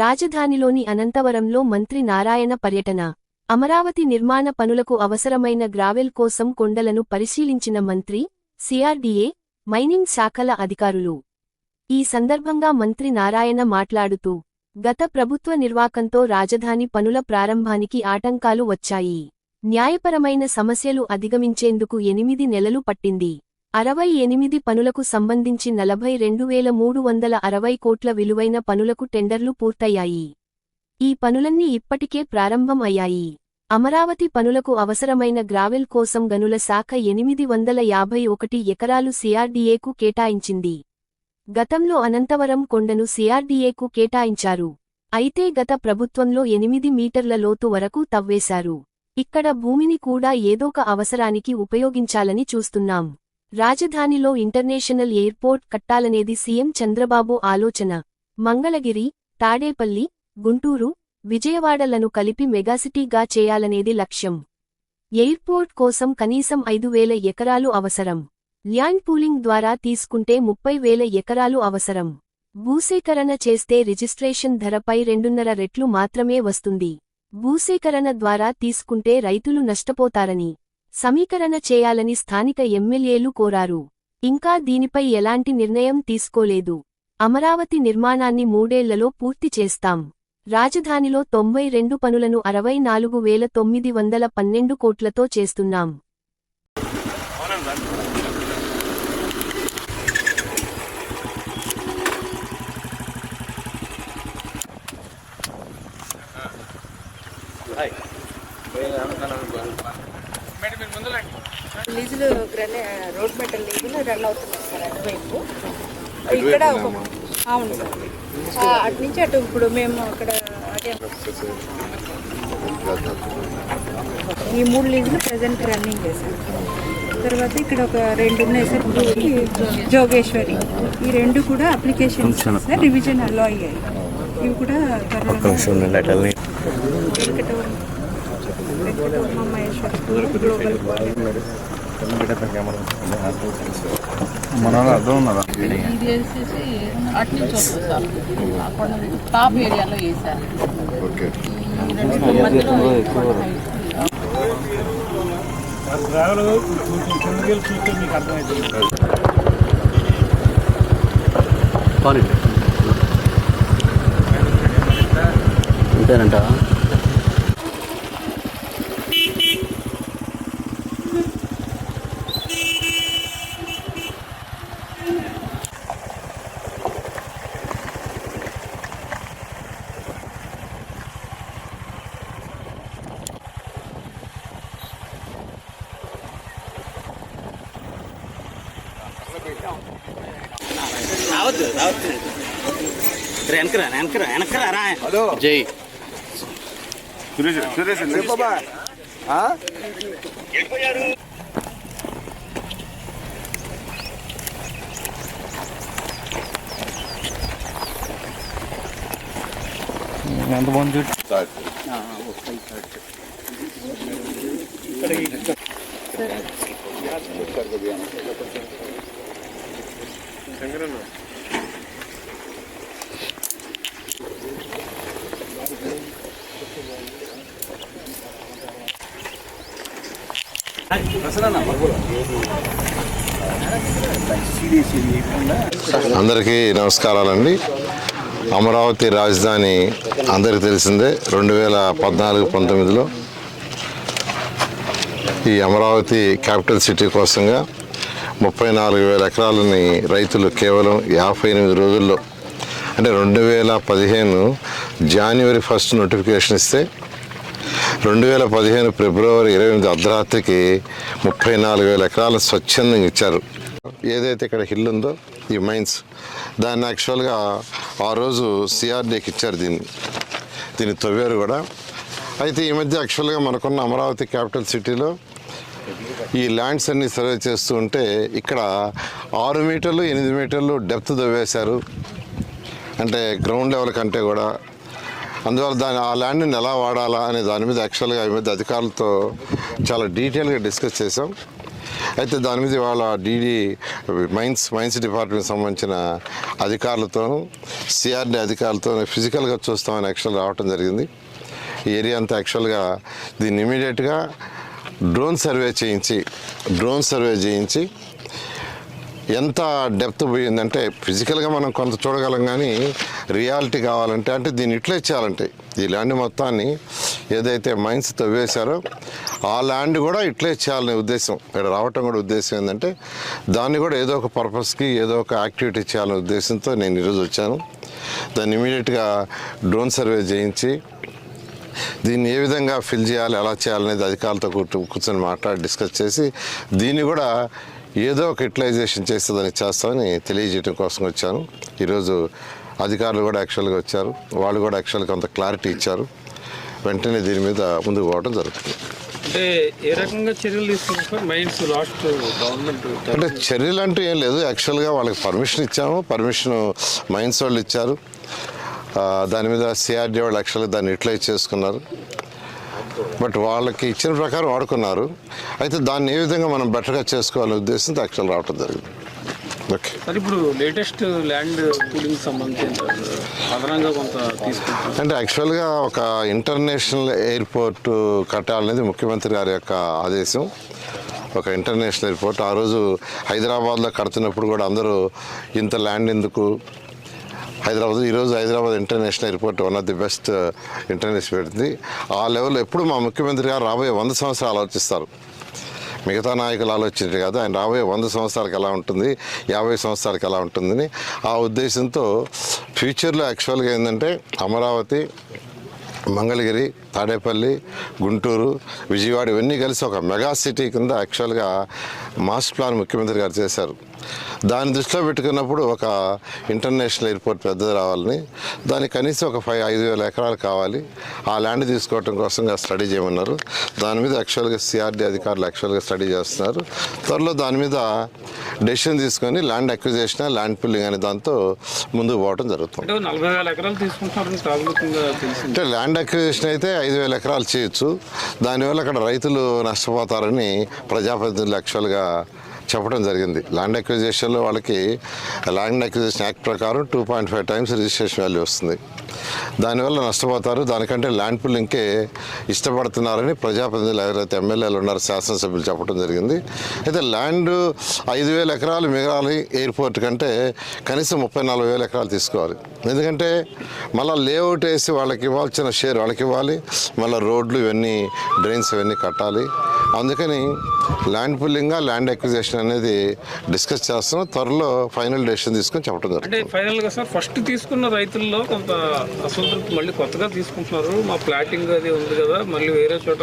రాజధానిలోని అనంతవరంలో మంత్రి నారాయణ పర్యటన. అమరావతి నిర్మాణ పనులకు అవసరమైన గ్రావెల్ కోసం కొండలను పరిశీలించిన మంత్రి, సిఆర్డీఏ, మైనింగ్ శాఖల అధికారులు. ఈ సందర్భంగా మంత్రి నారాయణ మాట్లాడుతూ, గత ప్రభుత్వ నిర్వాకంతో రాజధాని పనుల ప్రారంభానికి ఆటంకాలు వచ్చాయి. న్యాయపరమైన సమస్యలు అధిగమించేందుకు 8 నెలలు పట్టింది. 68 పనులకు సంబంధించి 42,360 కోట్ల విలువైన పనులకు టెండర్లు పూర్తయ్యాయి. ఈ పనులన్నీ ఇప్పటికే ప్రారంభం అయ్యాయి. అమరావతి పనులకు అవసరమైన గ్రావెల్ కోసం గనుల శాఖ 851 ఎకరాలు సిఆర్డీఏకు కేటాయించింది. గతంలో అనంతవరం కొండను సిఆర్డీఏకు కేటాయించారు. అయితే గత ప్రభుత్వంలో 8 మీటర్ల లోతు వరకు తవ్వేశారు. ఇక్కడ భూమిని కూడా ఏదోక అవసరానికి ఉపయోగించాలని చూస్తున్నాం. రాజధానిలో ఇంటర్నేషనల్ ఎయిర్పోర్ట్ కట్టాలనేది సీఎం చంద్రబాబు ఆలోచన. మంగళగిరి, తాడేపల్లి, గుంటూరు, విజయవాడలను కలిపి మెగాసిటీగా చేయాలనేది లక్ష్యం. ఎయిర్పోర్ట్ కోసం కనీసం 5,000 ఎకరాలు అవసరం. ల్యాండ్ పూలింగ్ ద్వారా తీసుకుంటే 30,000 ఎకరాలు అవసరం. భూసేకరణ చేస్తే రిజిస్ట్రేషన్ ధరపై 2.5 రెట్లు మాత్రమే వస్తుంది. భూసేకరణ ద్వారా తీసుకుంటే రైతులు నష్టపోతారని సమీకరణ చేయాలని స్థానిక ఎమ్మెల్యేలు కోరారు. ఇంకా దీనిపై ఎలాంటి నిర్ణయం తీసుకోలేదు. అమరావతి నిర్మాణాన్ని 3 ఏళ్లలో పూర్తి చేస్తాం. రాజధానిలో 92 పనులను 64,912 కోట్లతో చేస్తున్నాం. లీజులు రోడ్ మెటల్ లీజులు రన్ అవుతున్నాయి సార్ అటువైపు. ఇక్కడ అవును సార్, అటు నుంచి అటు ఇప్పుడు మేము అక్కడ ఈ 3 లీజులు ప్రజెంట్ రన్నింగ్ చేశారు. తర్వాత ఇక్కడ ఒక 2 ఉన్నాయి సార్, జోగేశ్వరి. ఈ 2 కూడా అప్లికేషన్స్ సార్ రివిజన్ అలో అయ్యాయి. ఇవి కూడా టాప్ ఏరియాలో వేసారు. అంతేనంట. జై ఎంత బాగుంది. అందరికీ నమస్కారాలండి. అమరావతి రాజధాని అందరికీ తెలిసిందే. 2014-19లో ఈ అమరావతి క్యాపిటల్ సిటీ కోసంగా 34,000 ఎకరాలని రైతులు కేవలం 58 రోజుల్లో, అంటే 2015 జనవరి 1 నోటిఫికేషన్ ఇస్తే 2015 ఫిబ్రవరి 28 అర్ధరాత్రికి 34,000 ఎకరాలు స్వచ్ఛందంగా ఇచ్చారు. ఏదైతే ఇక్కడ హిల్ ఉందో ఈ మైన్స్, దాన్ని యాక్చువల్గా ఆ రోజు సిఆర్డీకి ఇచ్చారు. దీన్ని తవ్వారు కూడా. అయితే ఈ మధ్య యాక్చువల్గా మనకున్న అమరావతి క్యాపిటల్ సిటీలో ఈ ల్యాండ్స్ అన్ని సర్వే చేస్తూ ఉంటే ఇక్కడ 6 మీటర్లు 8 మీటర్లు డెప్త్ తవ్వేశారు. అంటే గ్రౌండ్ లెవెల్ కంటే కూడా. అందువల్ల ఆ ల్యాండ్ని ఎలా వాడాలా అనే దాని మీద యాక్చువల్గా ఈ మధ్య అధికారులతో చాలా డీటెయిల్గా డిస్కస్ చేసాం. అయితే దాని మీద ఇవాళ డీడీ మైన్స్ డిపార్ట్మెంట్ సంబంధించిన అధికారులతోనూ సిఆర్డీ అధికారులతో ఫిజికల్గా చూస్తామని యాక్చువల్ రావటం జరిగింది. ఈ ఏరియా అంతా యాక్చువల్గా దీన్ని ఇమీడియట్గా డ్రోన్ సర్వే చేయించి ఎంత డెప్త్ పోయిందంటే ఫిజికల్గా మనం కొంత చూడగలం, కానీ రియాలిటీ కావాలంటే అంటే దీన్ని ఇట్లే చేయాలంటే ఈ ల్యాండ్ మొత్తాన్ని ఏదైతే మైన్స్ తవ్వేశారో ఆ ల్యాండ్ కూడా ఇట్లే చేయాలనే ఉద్దేశం, ఇక్కడ రావటం కూడా ఉద్దేశం ఏంటంటే దాన్ని కూడా ఏదో ఒక పర్పస్కి ఏదో ఒక యాక్టివిటీ చేయాలనే ఉద్దేశంతో నేను ఈరోజు వచ్చాను. దాన్ని ఇమీడియట్గా డ్రోన్ సర్వే చేయించి దీన్ని ఏ విధంగా ఫిల్ చేయాలి, ఎలా చేయాలనేది అధికారులతో కూర్చొని మాట్లాడి డిస్కస్ చేసి దీన్ని కూడా ఏదో ఒక యూటిలైజేషన్ చేస్తుందని చేస్తామని తెలియజేయడం కోసం వచ్చాను. ఈరోజు అధికారులు కూడా యాక్చువల్గా వచ్చారు, వాళ్ళు కూడా యాక్చువల్గా కొంత క్లారిటీ ఇచ్చారు. వెంటనే దీని మీద ముందుకు పోవడం జరుగుతుంది. అంటే ఏ రకంగా చర్యలు తీసుకుంటారు మైన్స్ లాస్ట్ గవర్నమెంట్? అంటే చర్యలు అంటూ ఏం లేదు, యాక్చువల్గా వాళ్ళకి పర్మిషన్ ఇచ్చాము, పర్మిషన్ మైన్స్ వాళ్ళు ఇచ్చారు. దాని మీద సిఆర్డీ వాళ్ళు యాక్చువల్గా దాన్ని యూటిలైజ్ చేసుకున్నారు. బట్ వాళ్ళకి ఇచ్చిన ప్రకారం వాడుకున్నారు. అయితే దాన్ని ఏ విధంగా మనం బెటర్గా చేసుకోవాలనే ఉద్దేశంతో యాక్చువల్ రావడం జరిగింది. ఓకే సార్, ఇప్పుడు లేటెస్ట్ ల్యాండ్ పూలింగ్ సంబంధించి అదనంగా కొంత తీసుకుంటాం అంటే యాక్చువల్గా ఒక ఇంటర్నేషనల్ ఎయిర్పోర్ట్ కట్టాలనేది ముఖ్యమంత్రి గారి యొక్క ఆదేశం. ఒక ఇంటర్నేషనల్ ఎయిర్పోర్ట్ ఆ రోజు హైదరాబాద్లో కడుతున్నప్పుడు కూడా అందరూ ఇంత ల్యాండ్ ఎందుకు ఈరోజు Hyderabad international airport one of the best international పెడుతుంది. ఆ లెవెల్లో ఎప్పుడు మా ముఖ్యమంత్రి గారు రాబోయే 100 సంవత్సరాలు ఆలోచిస్తారు. మిగతా నాయకులు ఆలోచించే కాదు, ఆయన రాబోయే 100 సంవత్సరాలకు ఎలా ఉంటుంది, 50 సంవత్సరాలకు ఎలా ఉంటుందని ఆ ఉద్దేశంతో ఫ్యూచర్లో యాక్చువల్గా ఏంటంటే అమరావతి, మంగళగిరి, తాడేపల్లి, గుంటూరు, విజయవాడ ఇవన్నీ కలిసి ఒక మెగా సిటీ కింద యాక్చువల్గా మాస్టర్ ప్లాన్ ముఖ్యమంత్రి గారు చేశారు. దాన్ని దృష్టిలో పెట్టుకున్నప్పుడు ఒక ఇంటర్నేషనల్ ఎయిర్పోర్ట్ పెద్దది రావాలని, దానికి కనీసం ఒక 5,000 ఎకరాలు కావాలి. ఆ ల్యాండ్ తీసుకోవటం కోసంగా స్టడీ చేయమన్నారు. దాని మీద యాక్చువల్గా సిఆర్డీ అధికారులు యాక్చువల్గా స్టడీ చేస్తున్నారు. త్వరలో దాని మీద డెసిషన్ తీసుకొని ల్యాండ్ అక్విజిషన్, ల్యాండ్ పుల్లింగ్ అనే దాంతో ముందుకు పోవడం జరుగుతుంది. 40,000 ఎకరాలు తీసుకుంటున్నారని ప్రాథమికంగా తెలిసింది. అంటే ల్యాండ్ అక్విజిషన్ అయితే 5,000 ఎకరాలు చేయొచ్చు. దానివల్ల అక్కడ రైతులు నష్టపోతారని ప్రజాప్రతినిధులు యాక్చువల్గా చెప్పడం జరిగింది. ల్యాండ్ అక్విజిషన్లో వాళ్ళకి ల్యాండ్ అక్విజిషన్ యాక్ట్ ప్రకారం 2.5 times రిజిస్ట్రేషన్ వాల్యూ వస్తుంది. దానివల్ల నష్టపోతారు. దానికంటే ల్యాండ్ పుల్లింగ్కే ఇష్టపడుతున్నారని ప్రజాప్రతినిధులు ఎవరైతే ఎమ్మెల్యేలు ఉన్నారో, శాసనసభ్యులు చెప్పడం జరిగింది. అయితే ల్యాండ్ 5,000 ఎకరాలు మిగలాలి ఎయిర్పోర్ట్ కంటే కనీసం 30,000-40,000 ఎకరాలు తీసుకోవాలి. ఎందుకంటే మళ్ళీ లేఅవుట్ వేసి వాళ్ళకి ఇవ్వాల్సిన షేర్ వాళ్ళకి ఇవ్వాలి, మళ్ళీ రోడ్లు ఇవన్నీ డ్రైన్స్ ఇవన్నీ కట్టాలి. అందుకని ల్యాండ్ పుల్లింగ్, ల్యాండ్ అక్విజిషన్ అనేది డిస్కస్ చేస్తున్నాం. త్వరలో ఫైనల్ డెసిషన్ తీసుకొని చెప్పడం జరుగుతుంది. అంటే ఫైనల్గా సార్ ఫస్ట్ తీసుకున్న రైతుల్లో కొంత అసంతృప్తి, మళ్ళీ కొత్తగా తీసుకుంటున్నారు. మా ప్లాటింగ్ అది ఉంది కదా, మళ్ళీ వేరే చోట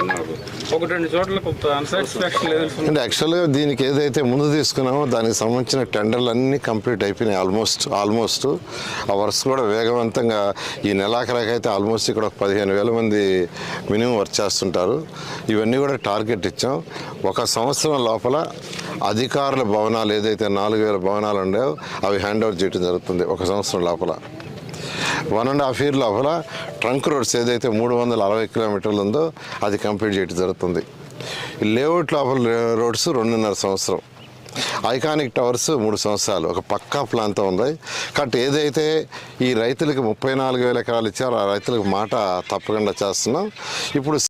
1-2 చోట్ల కొంత అన్సాటిస్ఫాక్షన్ లెవెల్స్ ఉంది. అంటే యాక్చువల్గా దీనికి ఏదైతే ముందు తీసుకున్నామో దానికి సంబంధించిన టెండర్లు అన్నీ కంప్లీట్ అయిపోయినాయి. ఆల్మోస్ట్ ఆ వర్క్స్ కూడా వేగవంతంగా ఈ నెలాఖరికైతే ఆల్మోస్ట్ ఇక్కడ ఒక 15,000 మంది మినిమం వర్క్ చేస్తుంటారు. ఇవన్నీ కూడా టార్గెట్ ఇచ్చాం. 1 సంవత్సరం లోపల అధికారుల భవనాలు ఏదైతే 4,000 భవనాలు ఉన్నాయో అవి హ్యాండ్ ఓవర్ చేయడం జరుగుతుంది. 1 సంవత్సరం లోపల 1.5 year లోపల ట్రంక్ రోడ్స్ ఏదైతే 360 కిలోమీటర్లు ఉందో అది కంప్లీట్ చేయడం జరుగుతుంది. లేఅవుట్ లోపల రోడ్స్ 2.5 సంవత్సరం, ఐకానిక్ టవర్స్ 3 సంవత్సరాలు, ఒక పక్కా ప్లాన్తో ఉంది. కాబట్టి ఏదైతే ఈ రైతులకి 34,000 ఎకరాలు ఇచ్చారో ఆ రైతులకు మాట తప్పకుండా చేస్తున్నాం. ఇప్పుడు